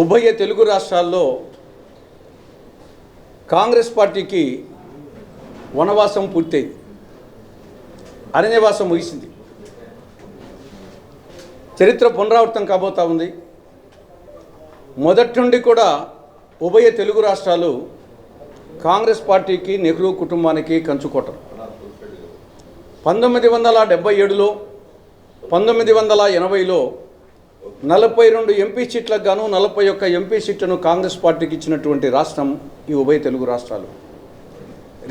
ఉభయ తెలుగు రాష్ట్రాల్లో కాంగ్రెస్ పార్టీకి వనవాసం పూర్తయింది, అరణ్యవాసం ముగిసింది. చరిత్ర పునరావృతం కాబోతా ఉంది. మొదటి నుండి కూడా ఉభయ తెలుగు రాష్ట్రాలు కాంగ్రెస్ పార్టీకి, నెహ్రూ కుటుంబానికి కంచుకోటం. 1977లో 1980లో 42 ఎంపీ సీట్లకు గాను 41 ఎంపీ సీట్లను కాంగ్రెస్ పార్టీకి ఇచ్చినటువంటి రాష్ట్రం ఈ ఉభయ తెలుగు రాష్ట్రాలు.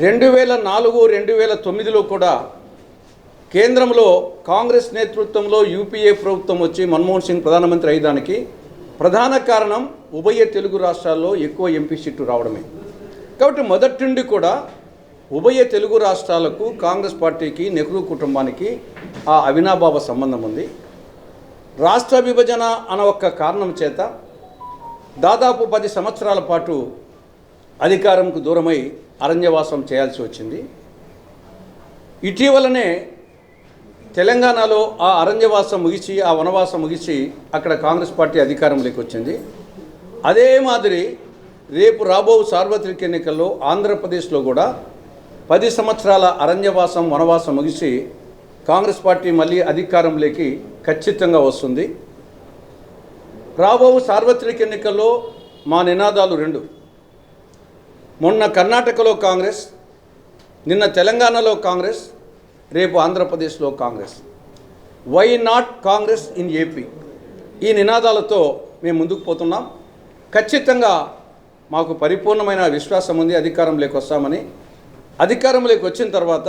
2004, 2009లో కూడా కేంద్రంలో కాంగ్రెస్ నేతృత్వంలో యూపీఏ ప్రభుత్వం వచ్చి మన్మోహన్ సింగ్ ప్రధానమంత్రి అయ్యడానికి ప్రధాన కారణం ఉభయ తెలుగు రాష్ట్రాల్లో ఎక్కువ ఎంపీ సీట్లు రావడమే. కాబట్టి మొదటి నుండి కూడా ఉభయ తెలుగు రాష్ట్రాలకు కాంగ్రెస్ పార్టీకి, నెహ్రూ కుటుంబానికి ఆ అవినాభావ సంబంధం ఉంది. రాష్ట్ర విభజన అన్న ఒక్క కారణం చేత దాదాపు 10 సంవత్సరాల పాటు అధికారంకు దూరమై అరణ్యవాసం చేయాల్సి వచ్చింది. ఇటీవలనే తెలంగాణలో ఆ అరణ్యవాసం ముగిసి, ఆ వనవాసం ముగిసి అక్కడ కాంగ్రెస్ పార్టీ అధికారంలోకి వచ్చింది. అదే మాదిరి రేపు రాబో సార్వత్రిక ఎన్నికల్లో ఆంధ్రప్రదేశ్లో కూడా 10 సంవత్సరాల అరణ్యవాసం, వనవాసం ముగిసి కాంగ్రెస్ పార్టీ మళ్ళీ అధికారంలోకి ఖచ్చితంగా వస్తుంది. రాబో సార్వత్రిక ఎన్నికల్లో మా నినాదాలు 2. మొన్న కర్ణాటకలో కాంగ్రెస్, నిన్న తెలంగాణలో కాంగ్రెస్, రేపు ఆంధ్రప్రదేశ్లో Congress. Why not Congress in AP? ఈ నినాదాలతో మేము ముందుకు పోతున్నాం. ఖచ్చితంగా మాకు పరిపూర్ణమైన విశ్వాసం ఉంది అధికారంలోకి వస్తామని. అధికారంలోకి వచ్చిన తర్వాత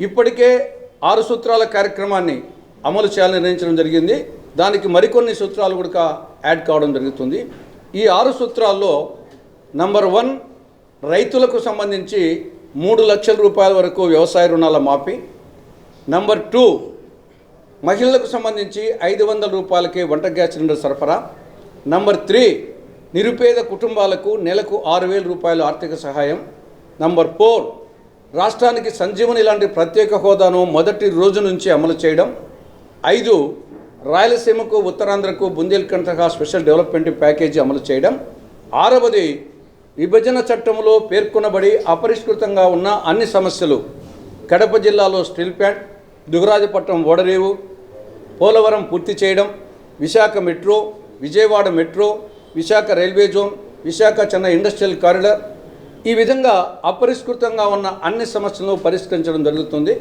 ఇప్పటికే 6 సూత్రాల కార్యక్రమాన్ని అమలు చేయాలని నిర్ణయించడం జరిగింది. దానికి మరికొన్ని సూత్రాలు కూడా యాడ్ కావడం జరుగుతుంది. ఈ 6 సూత్రాల్లో నంబర్ 1, రైతులకు సంబంధించి 3 లక్షల రూపాయల వరకు వ్యవసాయ రుణాల మాఫీ. నంబర్ 2, మహిళలకు సంబంధించి 500 రూపాయలకే వంట గ్యాస్ సిలిండర్ సరఫరా. నంబర్ 3, నిరుపేద కుటుంబాలకు నెలకు 6,000 రూపాయలు ఆర్థిక సహాయం. నంబర్ 4, రాష్ట్రానికి సంజీవని లాంటి ప్రత్యేక హోదాను మొదటి రోజు నుంచి అమలు చేయడం. 5, రాయలసీమకు, ఉత్తరాంధ్రకు బుందేల్ఖండ్గా స్పెషల్ డెవలప్మెంట్ ప్యాకేజీ అమలు చేయడం. 6వది, విభజన చట్టంలో పేర్కొనబడి అపరిష్కృతంగా ఉన్న అన్ని సమస్యలు, కడప జిల్లాలో స్టీల్ ప్లాంట్, దుగరాజపట్నం ఓడరేవు, పోలవరం పూర్తి చేయడం, Visakha metro, Vijayawada metro, Visakha railway zone, Visakha Chennai industrial corridor, ఈ విధంగా అపరిష్కృతంగా ఉన్న అన్ని సమస్యలను పరిష్కరించడం జరుగుతుంది.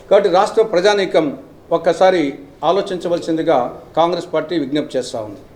కాబట్టి రాష్ట్ర ప్రజానీకం ఒక్కసారి ఆలోచించవలసిందిగా కాంగ్రెస్ పార్టీ విజ్ఞప్తి చేస్తూ ఉంది.